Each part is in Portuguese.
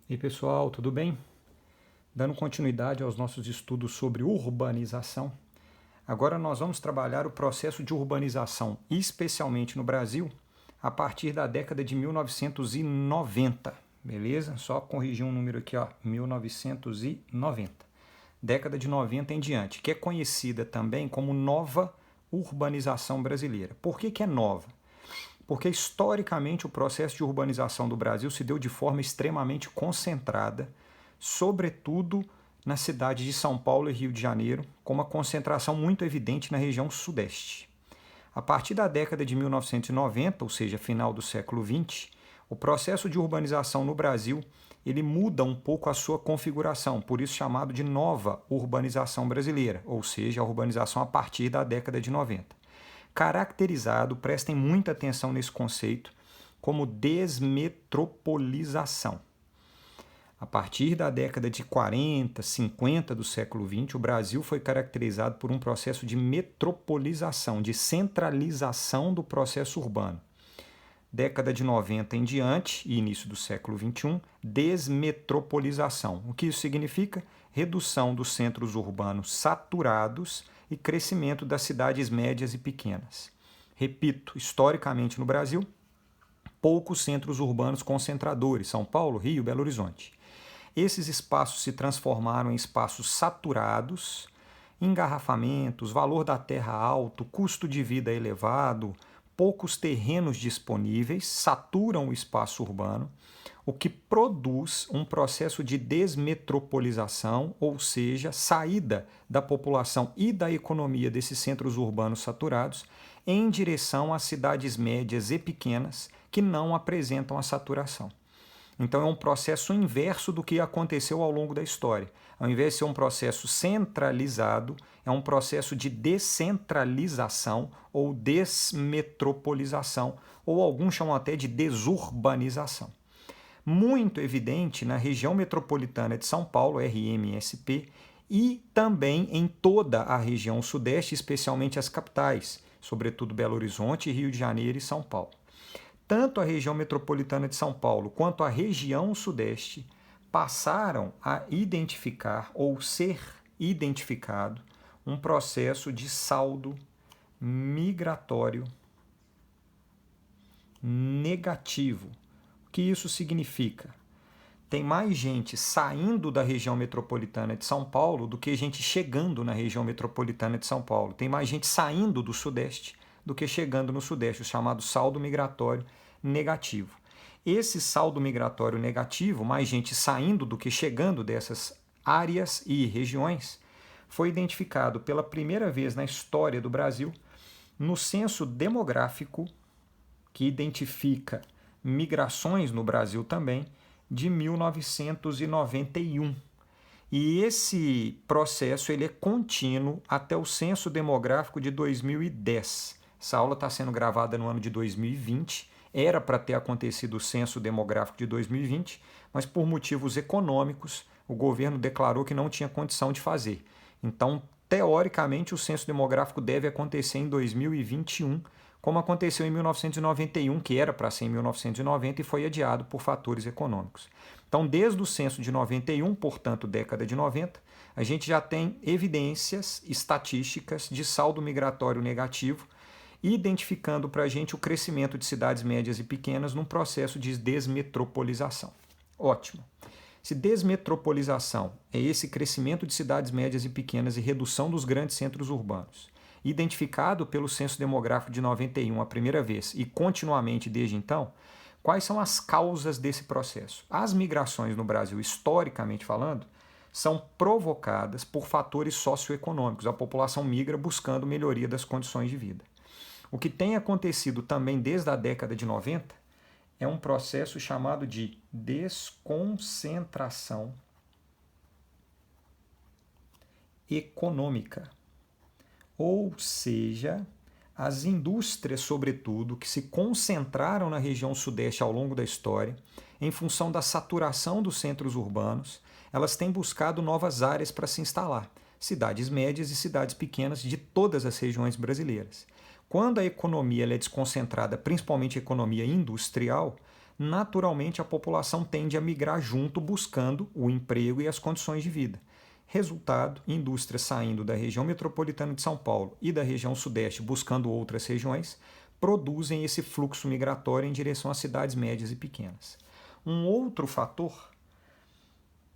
E aí, pessoal, tudo bem? Dando continuidade aos nossos estudos sobre urbanização, agora nós vamos trabalhar o processo de urbanização, especialmente no Brasil, a partir da década de 1990, beleza? Só corrigir um número aqui, ó, 1990. Década de 90 em diante, que é conhecida também como nova urbanização brasileira. Por que é nova? Porque historicamente o processo de urbanização do Brasil se deu de forma extremamente concentrada, sobretudo na cidade de São Paulo e Rio de Janeiro, com uma concentração muito evidente na região sudeste. A partir da década de 1990, ou seja, final do século XX, o processo de urbanização no Brasil ele muda um pouco a sua configuração, por isso chamado de nova urbanização brasileira, ou seja, a urbanização a partir da década de 90. Caracterizado, prestem muita atenção nesse conceito, como desmetropolização. A partir da década de 40, 50 do século XX, o Brasil foi caracterizado por um processo de metropolização, de centralização do processo urbano. Década de 90 em diante e início do século XXI, desmetropolização. O que isso significa? Redução dos centros urbanos saturados e crescimento das cidades médias e pequenas. Repito, historicamente no Brasil, poucos centros urbanos concentradores, São Paulo, Rio, Belo Horizonte. Esses espaços se transformaram em espaços saturados, engarrafamentos, valor da terra alto, custo de vida elevado, poucos terrenos disponíveis, saturam o espaço urbano, o que produz um processo de desmetropolização, ou seja, saída da população e da economia desses centros urbanos saturados em direção às cidades médias e pequenas que não apresentam a saturação. Então é um processo inverso do que aconteceu ao longo da história. Ao invés de ser um processo centralizado, é um processo de descentralização ou desmetropolização, ou alguns chamam até de desurbanização. Muito evidente na região metropolitana de São Paulo, RMSP, e também em toda a região sudeste, especialmente as capitais, sobretudo Belo Horizonte, Rio de Janeiro e São Paulo. Tanto a região metropolitana de São Paulo quanto a região sudeste passaram a identificar ou ser identificado um processo de saldo migratório negativo. O que isso significa? Tem mais gente saindo da região metropolitana de São Paulo do que gente chegando na região metropolitana de São Paulo. Tem mais gente saindo do sudeste do que chegando no sudeste, o chamado saldo migratório negativo. Esse saldo migratório negativo, mais gente saindo do que chegando dessas áreas e regiões, foi identificado pela primeira vez na história do Brasil no censo demográfico, que identifica migrações no Brasil também, de 1991. E esse processo ele é contínuo até o censo demográfico de 2010. Essa aula está sendo gravada no ano de 2020, era para ter acontecido o censo demográfico de 2020, mas por motivos econômicos o governo declarou que não tinha condição de fazer. Então, teoricamente, o censo demográfico deve acontecer em 2021, como aconteceu em 1991, que era para ser em 1990 e foi adiado por fatores econômicos. Então, desde o censo de 91, portanto, década de 90, a gente já tem evidências estatísticas de saldo migratório negativo, identificando para a gente o crescimento de cidades médias e pequenas num processo de desmetropolização. Ótimo. Se desmetropolização é esse crescimento de cidades médias e pequenas e redução dos grandes centros urbanos, identificado pelo censo demográfico de 91 a primeira vez e continuamente desde então, quais são as causas desse processo? As migrações no Brasil, historicamente falando, são provocadas por fatores socioeconômicos. A população migra buscando melhoria das condições de vida. O que tem acontecido também desde a década de 90 é um processo chamado de desconcentração econômica. Ou seja, as indústrias, sobretudo, que se concentraram na região sudeste ao longo da história, em função da saturação dos centros urbanos, elas têm buscado novas áreas para se instalar, cidades médias e cidades pequenas de todas as regiões brasileiras. Quando a economia é desconcentrada, principalmente a economia industrial, naturalmente a população tende a migrar junto buscando o emprego e as condições de vida. Resultado, indústrias saindo da região metropolitana de São Paulo e da região sudeste buscando outras regiões, produzem esse fluxo migratório em direção às cidades médias e pequenas. Um outro fator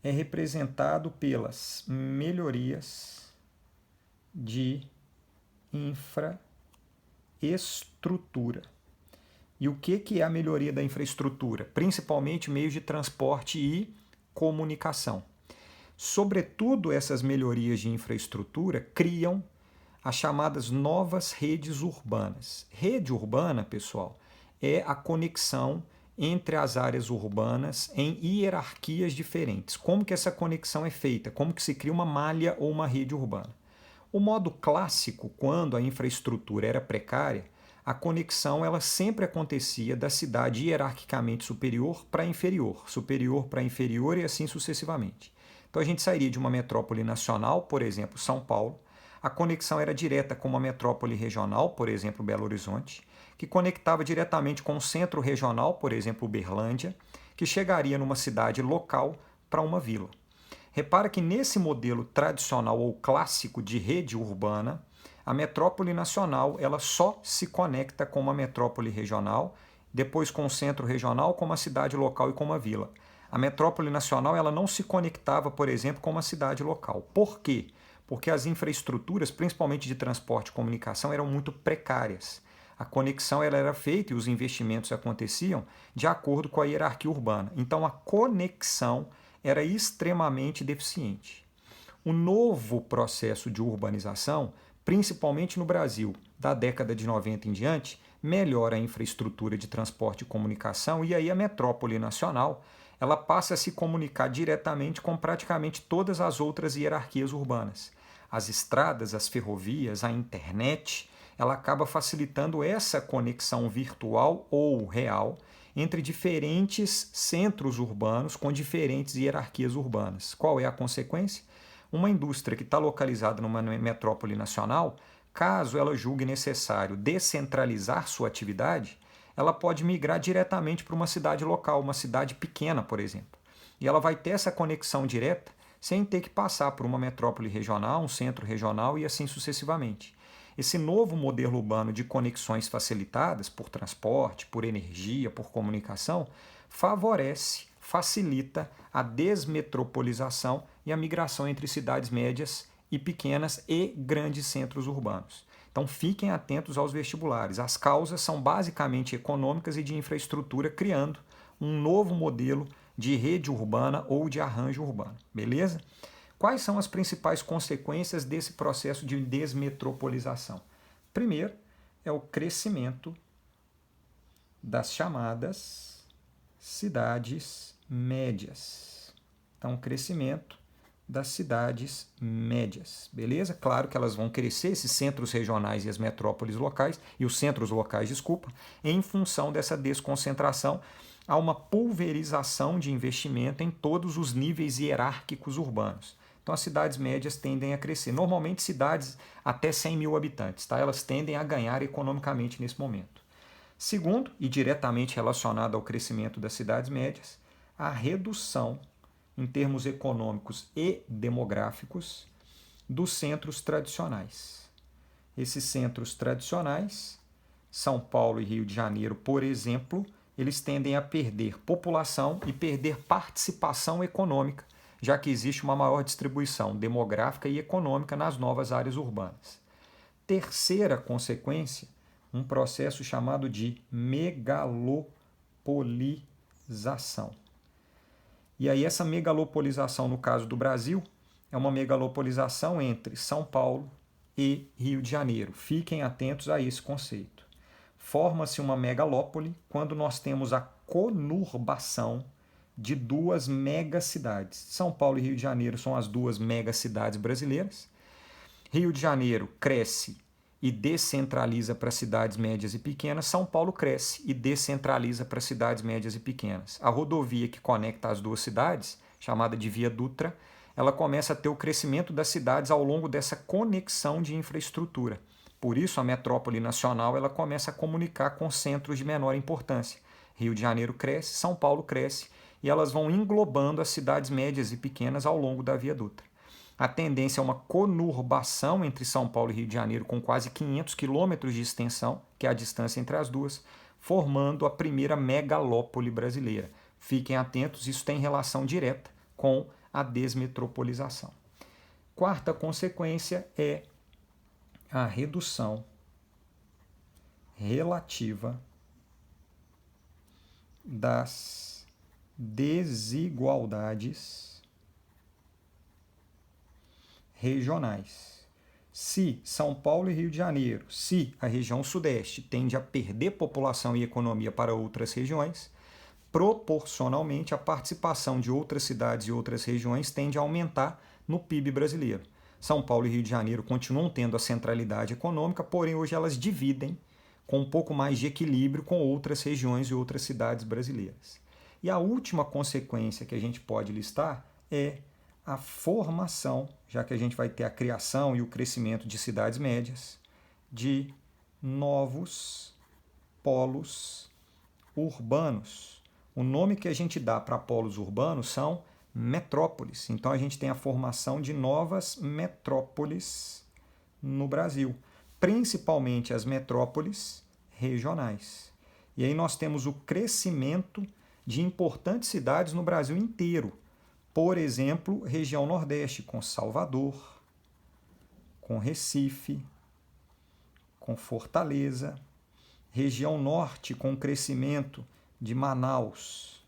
é representado pelas melhorias de infraestrutura. E o que é a melhoria da infraestrutura? Principalmente meios de transporte e comunicação. Sobretudo, essas melhorias de infraestrutura criam as chamadas novas redes urbanas. Rede urbana, pessoal, é a conexão entre as áreas urbanas em hierarquias diferentes. Como que essa conexão é feita? Como que se cria uma malha ou uma rede urbana? O modo clássico, quando a infraestrutura era precária, a conexão ela sempre acontecia da cidade hierarquicamente superior para inferior, superior para inferior e assim sucessivamente. Então a gente sairia de uma metrópole nacional, por exemplo, São Paulo, a conexão era direta com uma metrópole regional, por exemplo, Belo Horizonte, que conectava diretamente com o centro regional, por exemplo, Uberlândia, que chegaria numa cidade local para uma vila. Repara que nesse modelo tradicional ou clássico de rede urbana, a metrópole nacional ela só se conecta com uma metrópole regional, depois com o centro regional, com uma cidade local e com uma vila. A metrópole nacional ela não se conectava, por exemplo, com uma cidade local. Por quê? Porque as infraestruturas, principalmente de transporte e comunicação, eram muito precárias. A conexão ela era feita e os investimentos aconteciam de acordo com a hierarquia urbana. Então, a conexão era extremamente deficiente. O novo processo de urbanização, principalmente no Brasil, da década de 90 em diante, melhora a infraestrutura de transporte e comunicação e aí a metrópole nacional ela passa a se comunicar diretamente com praticamente todas as outras hierarquias urbanas. As estradas, as ferrovias, a internet, ela acaba facilitando essa conexão virtual ou real entre diferentes centros urbanos com diferentes hierarquias urbanas. Qual é a consequência? Uma indústria que está localizada numa metrópole nacional, caso ela julgue necessário descentralizar sua atividade, ela pode migrar diretamente para uma cidade local, uma cidade pequena, por exemplo. E ela vai ter essa conexão direta sem ter que passar por uma metrópole regional, um centro regional e assim sucessivamente. Esse novo modelo urbano de conexões facilitadas por transporte, por energia, por comunicação, favorece, facilita a desmetropolização e a migração entre cidades médias e pequenas e grandes centros urbanos. Então fiquem atentos aos vestibulares. As causas são basicamente econômicas e de infraestrutura, criando um novo modelo de rede urbana ou de arranjo urbano. Beleza? Quais são as principais consequências desse processo de desmetropolização? Primeiro, é o crescimento das chamadas cidades médias. Então, crescimento das cidades médias, beleza? Claro que elas vão crescer, esses centros regionais e as metrópoles locais, e os centros locais, desculpa, em função dessa desconcentração, há uma pulverização de investimento em todos os níveis hierárquicos urbanos. Então, as cidades médias tendem a crescer. Normalmente, cidades até 100 mil habitantes, tá? Elas tendem a ganhar economicamente nesse momento. Segundo, e diretamente relacionado ao crescimento das cidades médias, a redução, em termos econômicos e demográficos, dos centros tradicionais. Esses centros tradicionais, São Paulo e Rio de Janeiro, por exemplo, eles tendem a perder população e perder participação econômica, já que existe uma maior distribuição demográfica e econômica nas novas áreas urbanas. Terceira consequência, um processo chamado de megalopolização. E aí essa megalopolização, no caso do Brasil, é uma megalopolização entre São Paulo e Rio de Janeiro. Fiquem atentos a esse conceito. Forma-se uma megalópole quando nós temos a conurbação de duas megacidades. São Paulo e Rio de Janeiro são as duas megacidades brasileiras. Rio de Janeiro cresce e descentraliza para cidades médias e pequenas. São Paulo cresce e descentraliza para cidades médias e pequenas. A rodovia que conecta as duas cidades, chamada de Via Dutra, ela começa a ter o crescimento das cidades ao longo dessa conexão de infraestrutura. Por isso, a metrópole nacional ela começa a comunicar com centros de menor importância. Rio de Janeiro cresce, São Paulo cresce, e elas vão englobando as cidades médias e pequenas ao longo da Via Dutra. A tendência é uma conurbação entre São Paulo e Rio de Janeiro, com quase 500 quilômetros de extensão, que é a distância entre as duas, formando a primeira megalópole brasileira. Fiquem atentos, isso tem relação direta com a desmetropolização. Quarta consequência é a redução relativa das desigualdades regionais. Se São Paulo e Rio de Janeiro, se a região sudeste tende a perder população e economia para outras regiões, proporcionalmente a participação de outras cidades e outras regiões tende a aumentar no PIB brasileiro. São Paulo e Rio de Janeiro continuam tendo a centralidade econômica, porém hoje elas dividem com um pouco mais de equilíbrio com outras regiões e outras cidades brasileiras. E a última consequência que a gente pode listar é a formação, já que a gente vai ter a criação e o crescimento de cidades médias, de novos polos urbanos. O nome que a gente dá para polos urbanos são metrópoles. Então a gente tem a formação de novas metrópoles no Brasil, principalmente as metrópoles regionais. E aí nós temos o crescimento de importantes cidades no Brasil inteiro. Por exemplo, região Nordeste, com Salvador, com Recife, com Fortaleza. Região Norte, com o crescimento de Manaus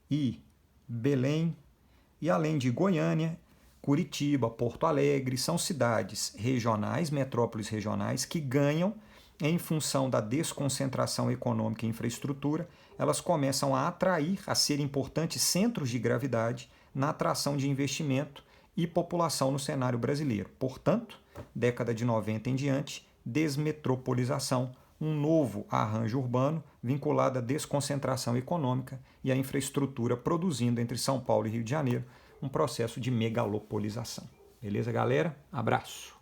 e Belém. E além de Goiânia, Curitiba, Porto Alegre, são cidades regionais, metrópoles regionais, que ganham em função da desconcentração econômica e infraestrutura, elas começam a atrair, a ser importantes centros de gravidade na atração de investimento e população no cenário brasileiro. Portanto, década de 90 em diante, desmetropolização, um novo arranjo urbano vinculado à desconcentração econômica e à infraestrutura, produzindo entre São Paulo e Rio de Janeiro um processo de megalopolização. Beleza, galera? Abraço!